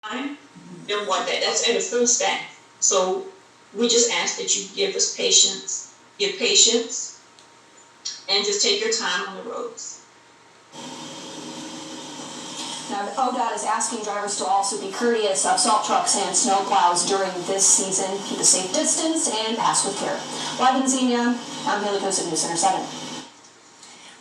time and what that's at a full staff. So we just ask that you give patience, and just take your time on the roads. Now, the ODOT is asking drivers to also be courteous of salt trucks and snow plows during this season. Keep a safe distance and pass with care. Live in Xenia, I'm Haley Coast at News Center 7.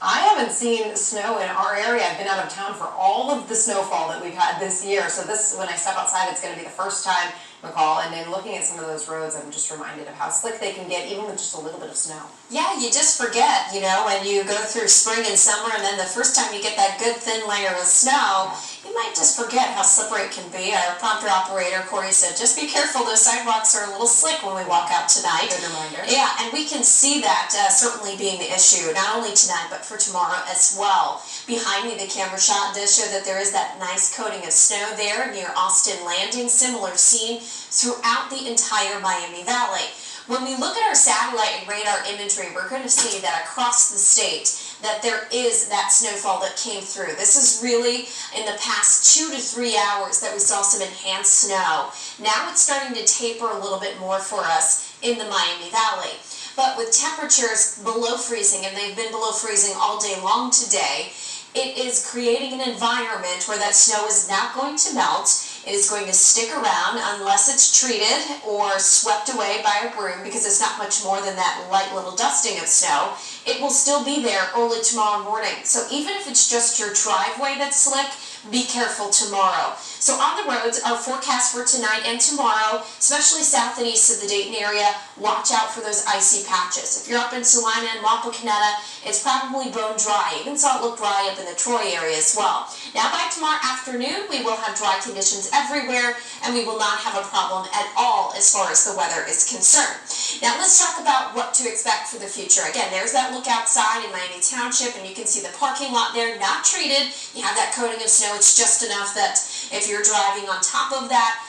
I haven't seen snow in our area. I've been out of town for all of the snowfall that we've had this year. So this, when I step outside, it's going to be the first time, McCall. And then looking at some of those roads, I'm just reminded of how slick they can get, even with just a little bit of snow. Yeah, you just forget, when you go through spring and summer, and then the first time you get that good thin layer of snow, you might just forget how slippery it can be. Our prompter operator, Corey, said, just be careful, those sidewalks are a little slick when we walk out tonight. Good reminder. Yeah, and we can see that certainly being the issue, not only tonight, but for tomorrow as well. Behind me, the camera shot does show that there is that nice coating of snow there near Austin Landing, similar scene throughout the entire Miami Valley. When we look at our satellite and radar imagery, we're going to see that across the state that there is that snowfall that came through. This is really in the past 2 to 3 hours that we saw some enhanced snow. Now it's starting to taper a little bit more for us in the Miami Valley. But with temperatures below freezing, and they've been below freezing all day long today, it is creating an environment where that snow is not going to melt. It is going to stick around unless it's treated or swept away by a broom, because it's not much more than that light little dusting of snow. It will still be there early tomorrow morning. So even if it's just your driveway that's slick, be careful tomorrow. So on the roads, our forecast for tonight and tomorrow, especially south and east of the Dayton area, watch out for those icy patches. If you're up in Salina and Wapakoneta, it's probably bone dry. Even saw it look dry up in the Troy area as well. Now by tomorrow afternoon, we will have dry conditions everywhere, and we will not have a problem at all as far as the weather is concerned. Now let's talk about what to expect for the future. Again, there's that look outside in Miami Township, and you can see the parking lot there, not treated. You have that coating of snow. It's just enough that if you're driving on top of that,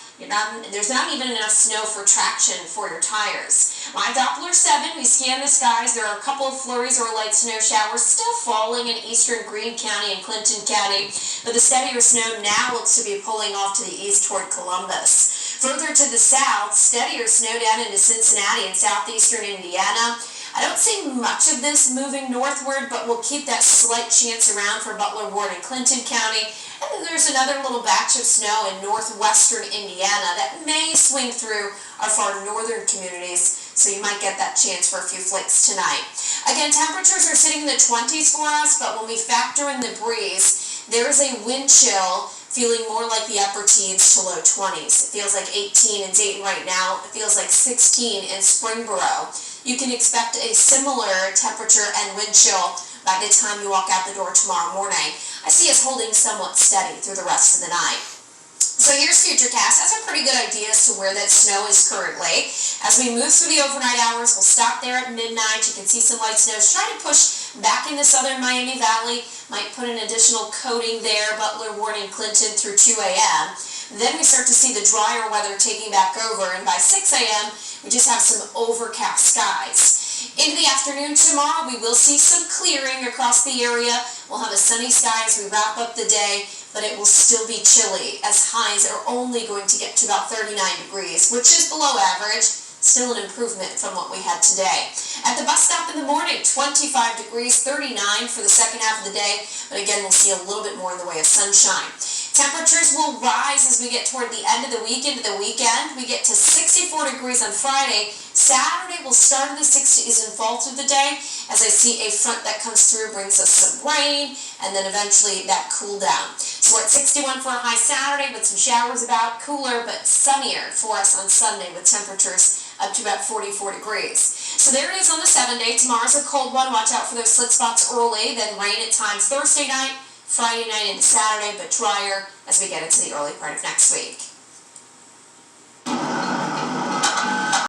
there's not even enough snow for traction for your tires. My Doppler 7, we scan the skies. There are a couple of flurries or light snow showers still falling in eastern Greene County and Clinton County, but the steadier snow now looks to be pulling off to the east toward Columbus. Further to the south, steadier snow down into Cincinnati and southeastern Indiana. I don't see much of this moving northward, but we'll keep that slight chance around for Butler, Ward, and Clinton County. And then there's another little batch of snow in northwestern Indiana that may swing through our far northern communities, so you might get that chance for a few flakes tonight. Again, temperatures are sitting in the 20s for us, but when we factor in the breeze, there is a wind chill feeling more like the upper teens to low 20s. It feels like 18 in Dayton right now. It feels like 16 in Springboro. You can expect a similar temperature and wind chill by the time you walk out the door tomorrow morning. I see us holding somewhat steady through the rest of the night. So here's FUTURECAST. That's a pretty good idea as to where that snow is currently. As we move through the overnight hours, we'll stop there at midnight. You can see some light snows. Try to push back into southern Miami Valley. Might put an additional coating there, Butler, Ward, and Clinton through 2 a.m. Then we start to see the drier weather taking back over, and by 6 a.m., we just have some overcast skies. Into the afternoon tomorrow, we will see some clearing across the area. We'll have a sunny sky as we wrap up the day, but it will still be chilly, as highs are only going to get to about 39 degrees, which is below average. Still an improvement from what we had today. At the bus stop in the morning, 25 degrees, 39 for the second half of the day, but again, we'll see a little bit more in the way of sunshine. Temperatures will rise as we get toward the end of the week into the weekend. We get to 64 degrees on Friday. Saturday will start in the 60s and fall through the day, as I see a front that comes through, brings us some rain, and then eventually that cool down. So we're at 61 for a high Saturday with some showers about, cooler but sunnier for us on Sunday with temperatures up to about 44 degrees. So there it is on the 7-day. Tomorrow's a cold one. Watch out for those slick spots early, then rain at times Thursday night, Friday night into Saturday, but drier as we get into the early part of next week.